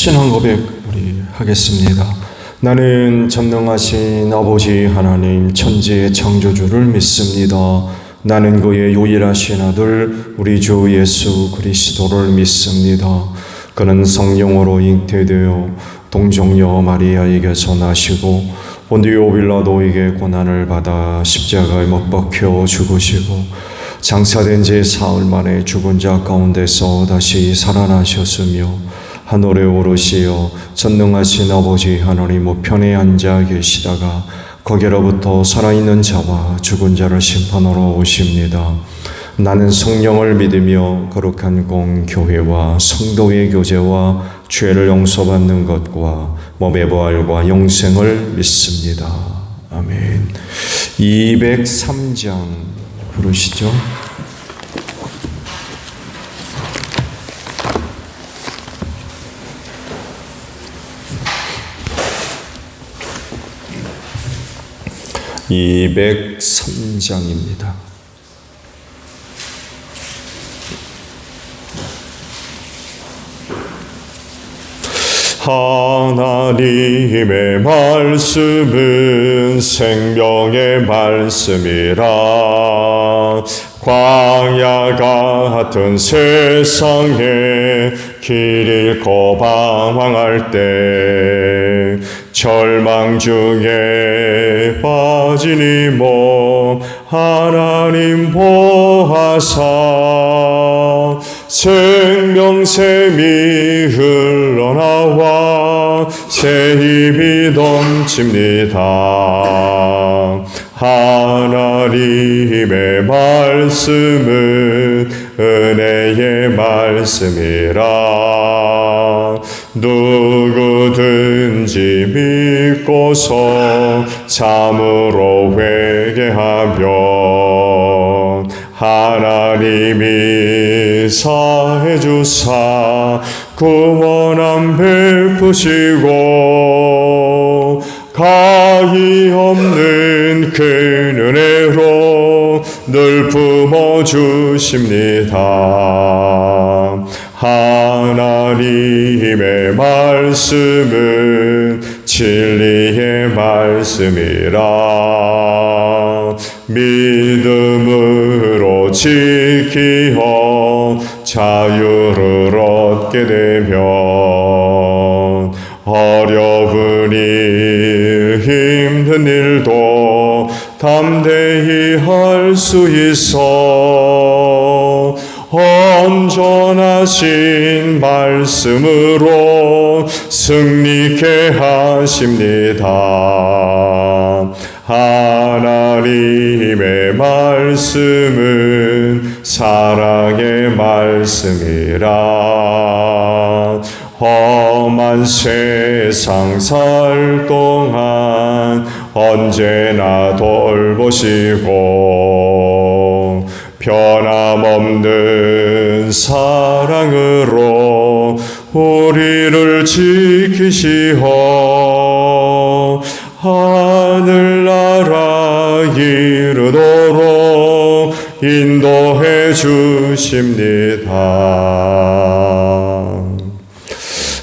신앙 고백 우리 하겠습니다. 나는 전능하신 아버지 하나님 천지의 창조주를 믿습니다. 나는 그의 유일하신 아들 우리 주 예수 그리스도를 믿습니다. 그는 성령으로 잉태되어 동정녀 마리아에게서 나시고 본디오 빌라도에게 고난을 받아 십자가에 못 박혀 죽으시고 장사된 지 사흘 만에 죽은 자 가운데서 다시 살아나셨으며 하늘에 오르시어 전능하신 아버지 하나님 우편에 앉아 계시다가 거기로부터 살아있는 자와 죽은 자를 심판하러 오십니다. 나는 성령을 믿으며 거룩한 공교회와 성도의 교제와 죄를 용서받는 것과 몸의 부활과 영생을 믿습니다. 아멘. 203장 부르시죠. (203장입니다) 하나님의 말씀은 생명의 말씀이라. 광야 같은 세상에 길 잃고 방황할 때 절망 중에 빠진 이 몸 하나님 보아사 생명샘이 흘러나와 새 힘이 넘칩니다. 하나님의 말씀은 은혜의 말씀이라. 누구든지 믿고서 참으로 회개하면 하나님이 사해 주사 구원함 베푸시고 가히 없는 그 은혜로 늘 품어주십니다. 하나님의 말씀은 진리의 말씀이라. 믿음으로 지키어 자유를 얻게 되면 어려운 일 힘든 일도 담대히 할 수 있어 온전하신 말씀으로 승리케 하십니다. 하나님의 말씀은 사랑의 말씀이라. 험한 세상 살 동안 언제나 돌보시고 변함없는 사랑으로 우리를 지키시어 하늘나라 이르도록 인도해 주십니다.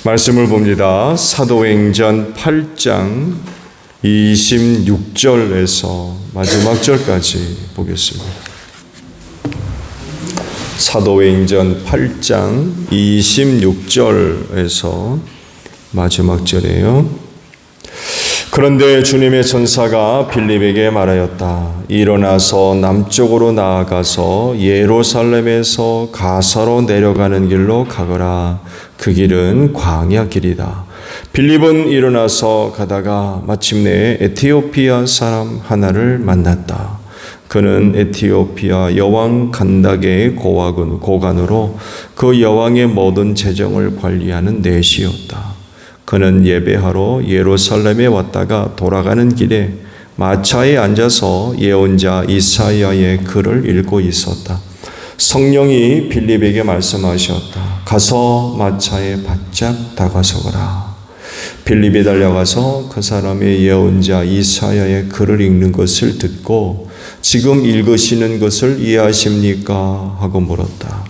말씀을 봅니다. 사도행전 8장 26절에서 마지막 절까지 보겠습니다. 사도행전 8장 26절에서 마지막 절이에요. 그런데 주님의 천사가 빌립에게 말하였다. 일어나서 남쪽으로 나아가서 예루살렘에서 가사로 내려가는 길로 가거라. 그 길은 광야 길이다. 빌립은 일어나서 가다가 마침내 에티오피아 사람 하나를 만났다. 그는 에티오피아 여왕 간다게의 고관으로 그 여왕의 모든 재정을 관리하는 내시였다. 그는 예배하러 예루살렘에 왔다가 돌아가는 길에 마차에 앉아서 예언자 이사야의 글을 읽고 있었다. 성령이 빌립에게 말씀하셨다. 가서 마차에 바짝 다가서거라. 빌립이 달려가서 그 사람의 예언자 이사야의 글을 읽는 것을 듣고 지금 읽으시는 것을 이해하십니까? 하고 물었다.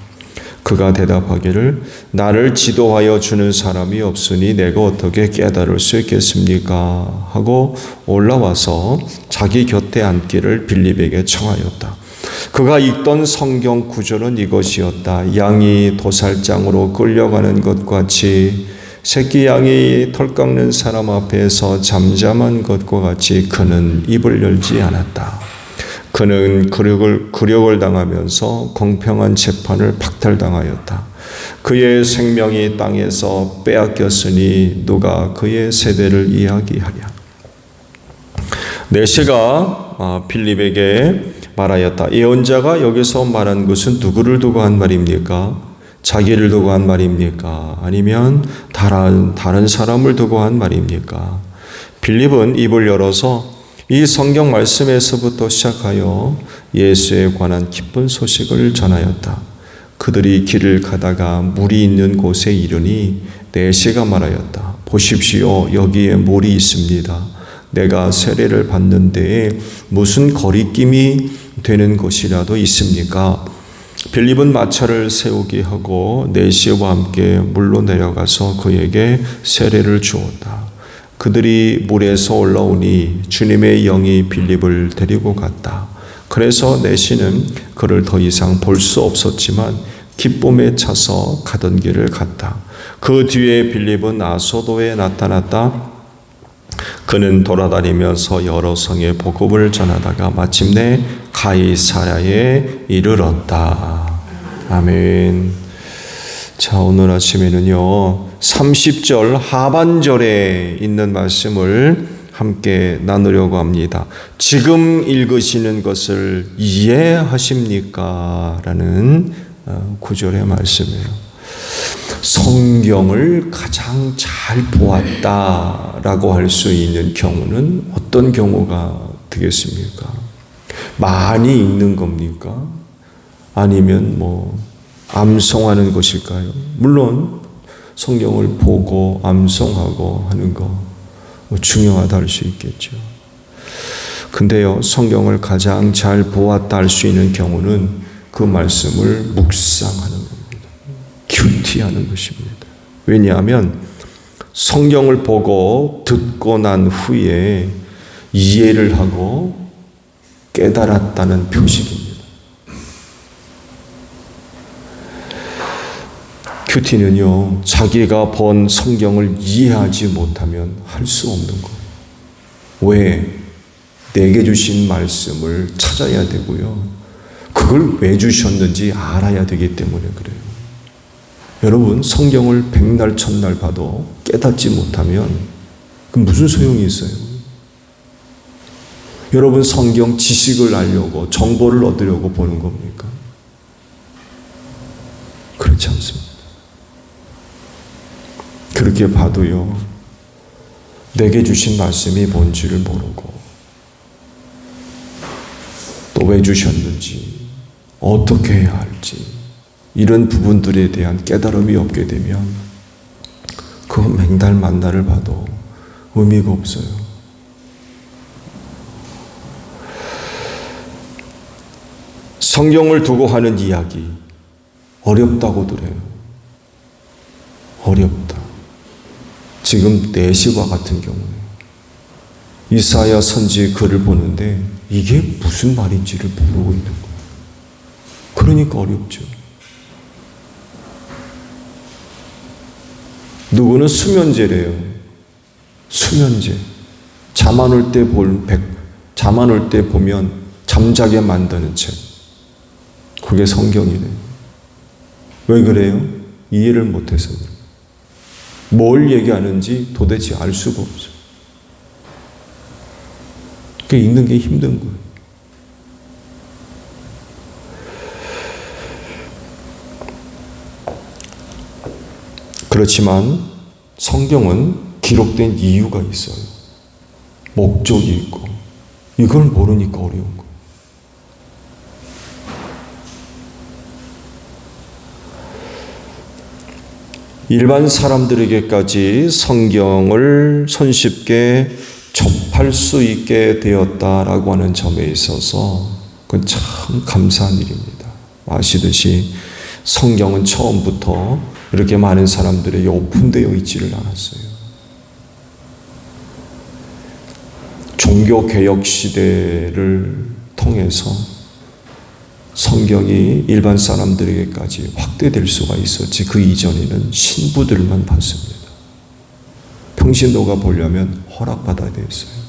그가 대답하기를 나를 지도하여 주는 사람이 없으니 내가 어떻게 깨달을 수 있겠습니까? 하고 올라와서 자기 곁에 앉기를 빌립에게 청하였다. 그가 읽던 성경 구절은 이것이었다. 양이 도살장으로 끌려가는 것 같이 새끼 양이 털 깎는 사람 앞에서 잠잠한 것과 같이 그는 입을 열지 않았다. 그는 굴욕을 당하면서 공평한 재판을 박탈당하였다. 그의 생명이 땅에서 빼앗겼으니 누가 그의 세대를 이야기하랴. 내시가 빌립에게 말하였다. 예언자가 여기서 말한 것은 누구를 두고 한 말입니까? 자기를 두고 한 말입니까? 아니면 다른 사람을 두고 한 말입니까? 빌립은 입을 열어서 이 성경 말씀에서부터 시작하여 예수에 관한 기쁜 소식을 전하였다. 그들이 길을 가다가 물이 있는 곳에 이르니 내시가 말하였다. 보십시오. 여기에 물이 있습니다. 내가 세례를 받는 데에 무슨 거리낌이 되는 것이라도 있습니까? 빌립은 마차를 세우게 하고 내시와 함께 물로 내려가서 그에게 세례를 주었다. 그들이 물에서 올라오니 주님의 영이 빌립을 데리고 갔다. 그래서 내시는 그를 더 이상 볼 수 없었지만 기쁨에 차서 가던 길을 갔다. 그 뒤에 빌립은 아소도에 나타났다. 그는 돌아다니면서 여러 성에 복음을 전하다가 마침내 가이사랴에 이르렀다. 아멘. 자, 오늘 아침에는요 30절 하반절에 있는 말씀을 함께 나누려고 합니다. 지금 읽으시는 것을 이해하십니까? 라는 구절의 말씀이에요. 성경을 가장 잘 보았다라고 할 수 있는 경우는 어떤 경우가 되겠습니까? 많이 읽는 겁니까? 아니면 암송하는 것일까요? 물론 성경을 보고 암송하고 하는 거 중요하다 할 수 있겠죠. 근데요, 성경을 가장 잘 보았다 할 수 있는 경우는 그 말씀을 묵상하는 겁니다. 큐티하는 것입니다. 왜냐하면 성경을 보고 듣고 난 후에 이해를 하고 깨달았다는 표식입니다. 큐티는요, 자기가 본 성경을 이해하지 못하면 할 수 없는 거예요. 왜? 내게 주신 말씀을 찾아야 되고요. 그걸 왜 주셨는지 알아야 되기 때문에 그래요. 여러분, 성경을 백날 천날 봐도 깨닫지 못하면 그 무슨 소용이 있어요? 여러분, 성경 지식을 알려고 정보를 얻으려고 보는 겁니까? 그렇지 않습니다. 그렇게 봐도요, 내게 주신 말씀이 뭔지를 모르고 또 왜 주셨는지 어떻게 해야 할지 이런 부분들에 대한 깨달음이 없게 되면 그 맹달 만달을 봐도 의미가 없어요. 성경을 두고 하는 이야기 어렵다고들 해요. 어렵다. 지금 내시와 같은 경우에 이사야 선지의 글을 보는데 이게 무슨 말인지를 모르고 있는 거예요. 그러니까 어렵죠. 누구는 수면제래요. 수면제. 잠 안 올 때 보면 잠자게 만드는 책. 그게 성경이래요. 왜 그래요? 이해를 못해서 그래요. 뭘 얘기하는지 도대체 알 수가 없어요. 그게 읽는 게 힘든 거예요. 그렇지만 성경은 기록된 이유가 있어요. 목적이 있고 이걸 모르니까 어려운 거예요. 일반 사람들에게까지 성경을 손쉽게 접할 수 있게 되었다라고 하는 점에 있어서 그건 참 감사한 일입니다. 아시듯이 성경은 처음부터 이렇게 많은 사람들에게 오픈되어 있지를 않았어요. 종교개혁 시대를 통해서 성경이 일반 사람들에게까지 확대될 수가 있었지, 그 이전에는 신부들만 봤습니다. 평신도가 보려면 허락받아야 됐어요.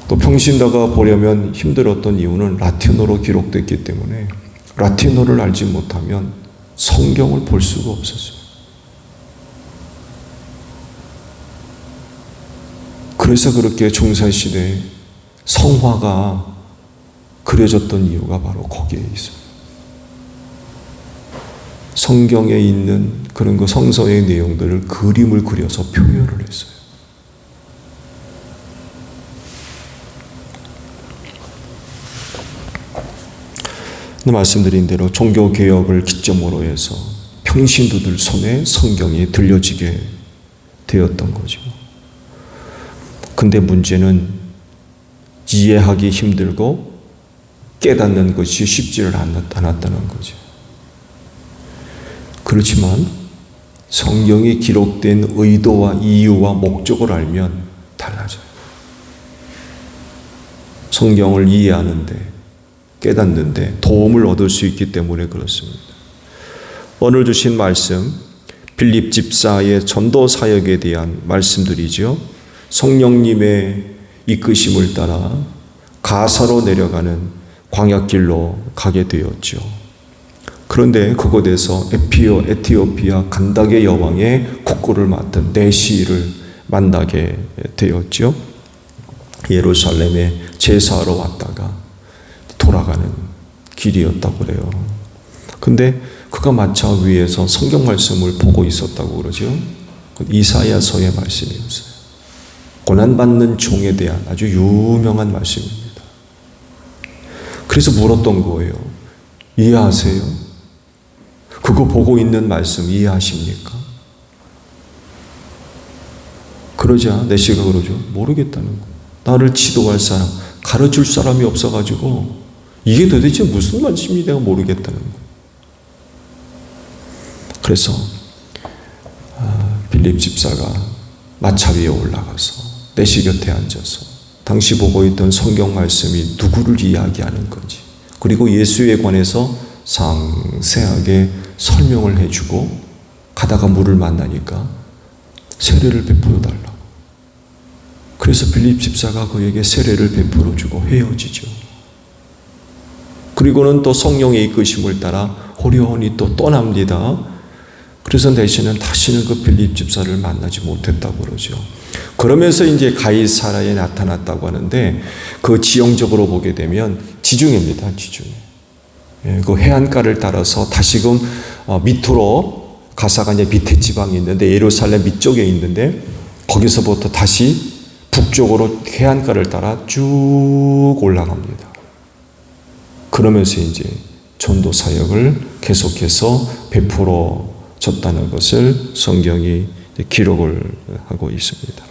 또 평신도가 보려면 힘들었던 이유는 라틴어로 기록됐기 때문에 라틴어를 알지 못하면 성경을 볼 수가 없었어요. 그래서 그렇게 중세시대에 성화가 그려졌던 이유가 바로 거기에 있어요. 성경에 있는 그런 그 성서의 내용들을 그림을 그려서 표현을 했어요. 말씀드린 대로 종교개혁을 기점으로 해서 평신도들 손에 성경이 들려지게 되었던 거죠. 근데 문제는 이해하기 힘들고 깨닫는 것이 쉽지를 않았다는 거죠. 그렇지만 성경이 기록된 의도와 이유와 목적을 알면 달라져요. 성경을 이해하는데, 깨닫는데 도움을 얻을 수 있기 때문에 그렇습니다. 오늘 주신 말씀, 빌립 집사의 전도 사역에 대한 말씀들이죠. 성령님의 이끄심을 따라 가사로 내려가는 광야길로 가게 되었죠. 그런데 그곳에서 에티오피아 간다게 여왕의 국고를 맡은 내시를 만나게 되었죠. 예루살렘에 제사하러 왔다가 돌아가는 길이었다고 그래요. 근데 그가 마차 위에서 성경 말씀을 보고 있었다고 그러죠. 이사야서의 말씀이었어요. 고난받는 종에 대한 아주 유명한 말씀입니다. 그래서 물었던 거예요. 이해하세요? 그거 보고 있는 말씀 이해하십니까? 그러자 내시가 그러죠. 모르겠다는 거예요. 나를 지도할 사람, 가르칠 사람이 없어가지고 이게 도대체 무슨 말씀인지 내가 모르겠다는 거예요. 그래서 빌립 집사가 마차 위에 올라가서 내시 곁에 앉아서 당시 보고 있던 성경 말씀이 누구를 이야기하는 건지, 그리고 예수에 관해서 상세하게 설명을 해주고, 가다가 물을 만나니까 세례를 베풀어 달라고. 그래서 빌립 집사가 그에게 세례를 베풀어 주고 헤어지죠. 그리고는 또 성령의 이끄심을 따라 호련히 또 떠납니다. 그래서 내시는 다시는 그 빌립 집사를 만나지 못했다고 그러죠. 그러면서 이제 가이사라에 나타났다고 하는데, 그 지형적으로 보게 되면 지중해입니다. 지중해. 그 해안가를 따라서 다시금 밑으로, 가사가 이제 밑에 지방이 있는데 예루살렘 밑쪽에 있는데, 거기서부터 다시 북쪽으로 해안가를 따라 쭉 올라갑니다. 그러면서 이제 전도 사역을 계속해서 베풀어 줬다는 것을 성경이 기록을 하고 있습니다.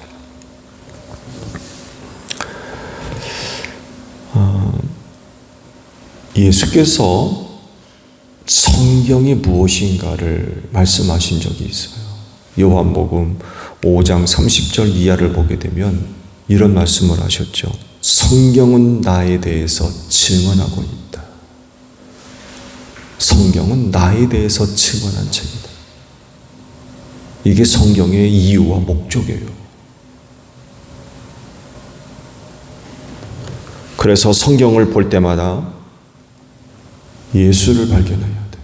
예수께서 성경이 무엇인가를 말씀하신 적이 있어요. 요한복음 5장 30절 이하를 보게 되면 이런 말씀을 하셨죠. 성경은 나에 대해서 증언하고 있다. 성경은 나에 대해서 증언한 책이다. 이게 성경의 이유와 목적이에요. 그래서 성경을 볼 때마다 예수를 발견해야 돼요.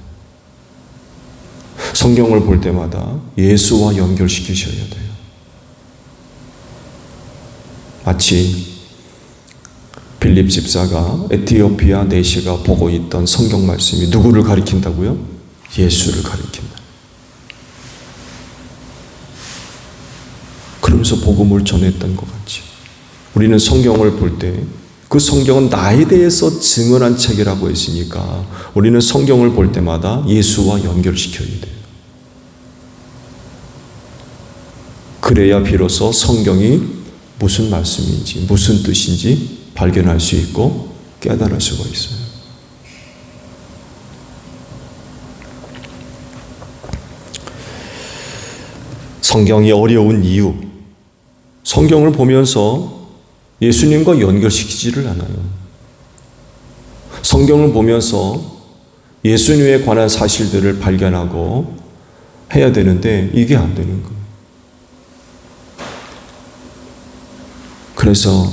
성경을 볼 때마다 예수와 연결시키셔야 돼요. 마치 빌립 집사가 에티오피아 내시가 보고 있던 성경 말씀이 누구를 가리킨다고요? 예수를 가리킨다. 그러면서 복음을 전했던 것 같이, 우리는 성경을 볼 때 그 성경은 나에 대해서 증언한 책이라고 했으니까 우리는 성경을 볼 때마다 예수와 연결시켜야 돼요. 그래야 비로소 성경이 무슨 말씀인지, 무슨 뜻인지 발견할 수 있고 깨달을 수가 있어요. 성경이 어려운 이유, 성경을 보면서 예수님과 연결시키지를 않아요. 성경을 보면서 예수님에 관한 사실들을 발견하고 해야 되는데 이게 안 되는 거예요. 그래서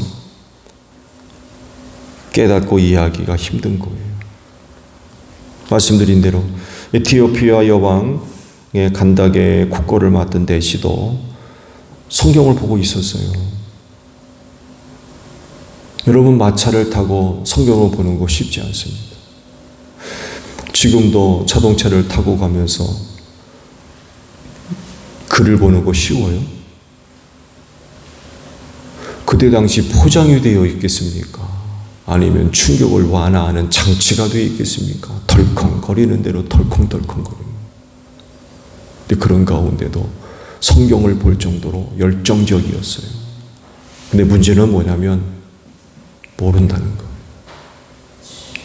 깨닫고 이해하기가 힘든 거예요. 말씀드린 대로 에티오피아 여왕의 간닥에 국고를 맡은 내시도 성경을 보고 있었어요. 여러분, 마차를 타고 성경을 보는 거 쉽지 않습니다. 지금도 자동차를 타고 가면서 글을 보는 거 쉬워요? 그때 당시 포장이 되어 있겠습니까? 아니면 충격을 완화하는 장치가 되어 있겠습니까? 덜컹거리는 대로 덜컹덜컹거리는. 근데 그런 가운데도 성경을 볼 정도로 열정적이었어요. 근데 문제는 뭐냐면 모른다는 거예요.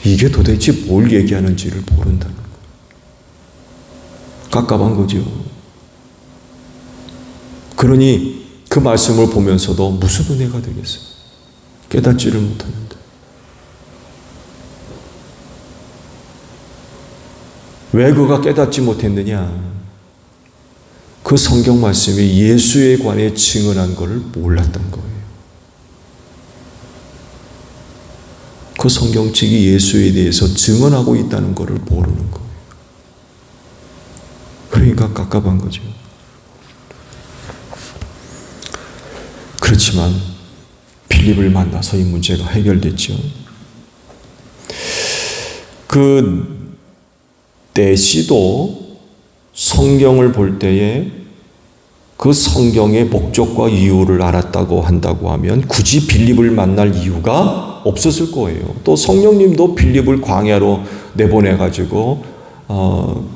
이게 도대체 뭘 얘기하는지를 모른다는 거예요. 깝깝한 거죠. 그러니 그 말씀을 보면서도 무슨 은혜가 되겠어요? 깨닫지를 못하는데. 왜 그가 깨닫지 못했느냐? 그 성경 말씀이 예수에 관해 증언한 것을 몰랐던 거예요. 그 성경책이 예수에 대해서 증언하고 있다는 것을 모르는 거예요. 그러니까 깝깝한 거죠. 그렇지만 빌립을 만나서 이 문제가 해결됐죠. 그 내시도 성경을 볼 때에 그 성경의 목적과 이유를 알았다고 한다고 하면 굳이 빌립을 만날 이유가 없었을 거예요. 또 성령님도 빌립을 광야로 내보내가지고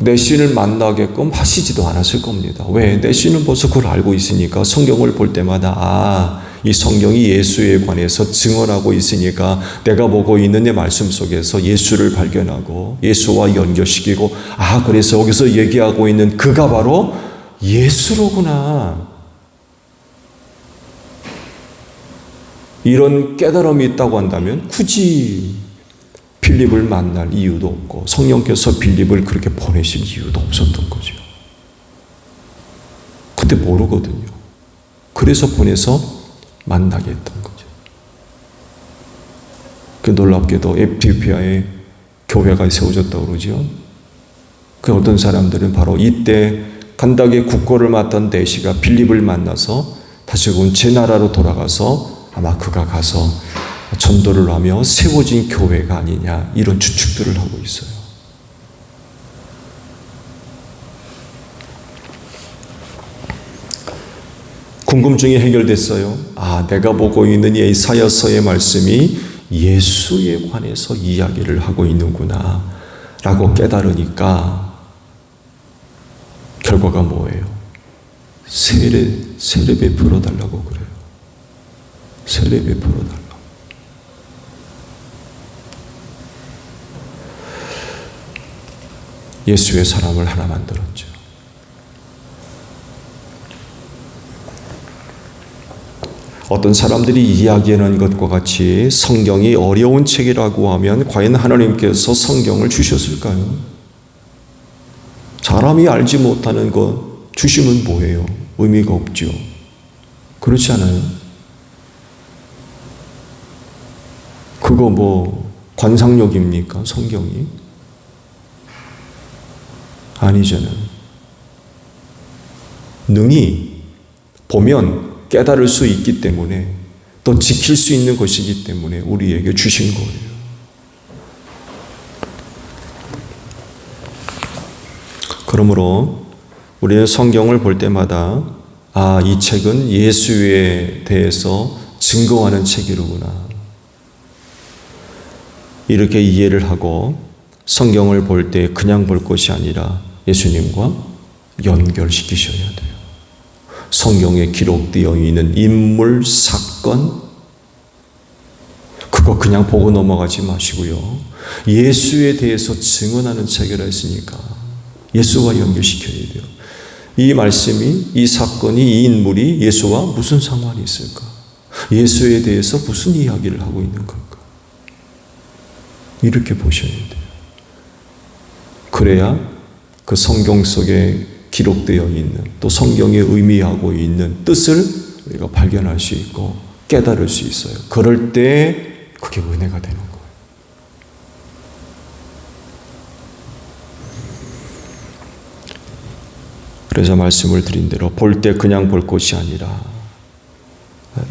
내시를 만나게끔 하시지도 않았을 겁니다. 왜? 내시는 벌써 그걸 알고 있으니까 성경을 볼 때마다 이 성경이 예수에 관해서 증언하고 있으니까 내가 보고 있는 내 말씀 속에서 예수를 발견하고 예수와 연결시키고 그래서 여기서 얘기하고 있는 그가 바로 예수로구나. 이런 깨달음이 있다고 한다면 굳이 빌립을 만날 이유도 없고 성령께서 빌립을 그렇게 보내실 이유도 없었던 거죠. 근데 모르거든요. 그래서 보내서 만나게 했던 거죠. 그 놀랍게도 에티오피아에 교회가 세워졌다고 그러죠. 그 어떤 사람들은 바로 이때 간닥에 국고를 맡던 내시가 빌립을 만나서 다시금 제 나라로 돌아가서 아마 그가 가서 전도를 하며 세워진 교회가 아니냐 이런 추측들을 하고 있어요. 궁금증이 해결됐어요. 내가 보고 있는 이사야서의 말씀이 예수에 관해서 이야기를 하고 있는구나 라고 깨달으니까 결과가 뭐예요? 세례 베풀어 달라고 그래요. 세례 베풀어 달라고. 예수의 사람을 하나 만들었죠. 어떤 사람들이 이야기하는 것과 같이 성경이 어려운 책이라고 하면 과연 하나님께서 성경을 주셨을까요? 사람이 알지 못하는 것 주시면 뭐예요? 의미가 없죠. 그렇지 않아요? 그거 관상력입니까? 성경이? 아니잖아요. 능히 보면 깨달을 수 있기 때문에 또 지킬 수 있는 것이기 때문에 우리에게 주신 거예요. 그러므로 우리는 성경을 볼 때마다 이 책은 예수에 대해서 증거하는 책이로구나. 이렇게 이해를 하고 성경을 볼 때 그냥 볼 것이 아니라 예수님과 연결시키셔야 돼요. 성경에 기록되어 있는 인물, 사건, 그거 그냥 보고 넘어가지 마시고요. 예수에 대해서 증언하는 책이라 했으니까 예수와 연결시켜야 돼요. 이 말씀이, 이 사건이, 이 인물이 예수와 무슨 상관이 있을까? 예수에 대해서 무슨 이야기를 하고 있는 걸까? 이렇게 보셔야 돼요. 그래야 그 성경 속에 기록되어 있는, 또 성경에 의미하고 있는 뜻을 우리가 발견할 수 있고 깨달을 수 있어요. 그럴 때 그게 은혜가 되는 거예요. 그래서 말씀을 드린 대로 볼 때 그냥 볼 것이 아니라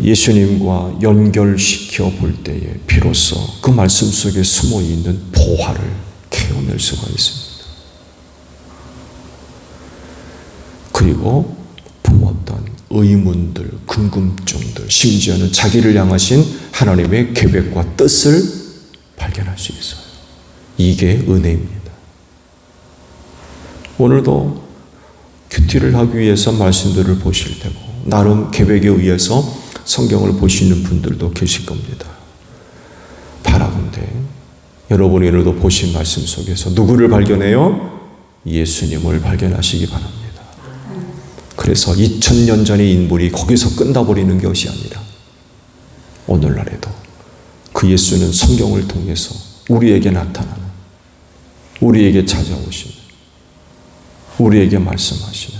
예수님과 연결시켜 볼 때에 비로소 그 말씀 속에 숨어 있는 보화를 캐어낼 수가 있습니다. 그리고 품었던 의문들, 궁금증들, 심지어는 자기를 향하신 하나님의 계획과 뜻을 발견할 수 있어요. 이게 은혜입니다. 오늘도 큐티를 하기 위해서 말씀들을 보실 테고 나름 계획에 의해서 성경을 보시는 분들도 계실 겁니다. 바라건대 여러분이 오늘도 보신 말씀 속에서 누구를 발견해요? 예수님을 발견하시기 바랍니다. 그래서 2000년 전의 인물이 거기서 끝나버리는 것이 아니라 오늘날에도 그 예수는 성경을 통해서 우리에게 나타나는, 우리에게 찾아오시는, 우리에게 말씀하시는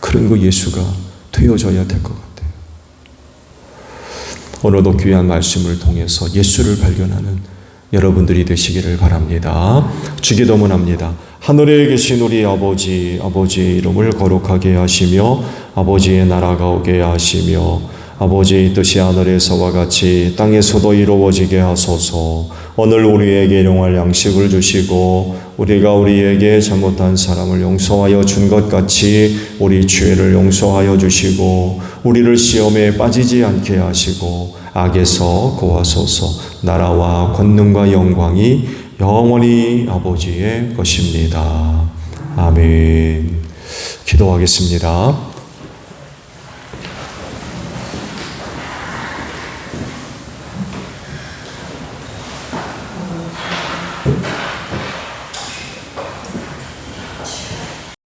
그런 그 예수가 되어져야 될 것 같아요. 오늘도 귀한 말씀을 통해서 예수를 발견하는 여러분들이 되시기를 바랍니다. 주기도문합니다. 하늘에 계신 우리 아버지, 아버지의 이름을 거룩하게 하시며 아버지의 나라가 오게 하시며 아버지의 뜻이 하늘에서와 같이 땅에서도 이루어지게 하소서. 오늘 우리에게 일용할 양식을 주시고 우리가 우리에게 잘못한 사람을 용서하여 준 것 같이 우리 죄를 용서하여 주시고 우리를 시험에 빠지지 않게 하시고 악에서 구하소서. 나라와 권능과 영광이 영원히 아버지의 것입니다. 아멘. 기도하겠습니다.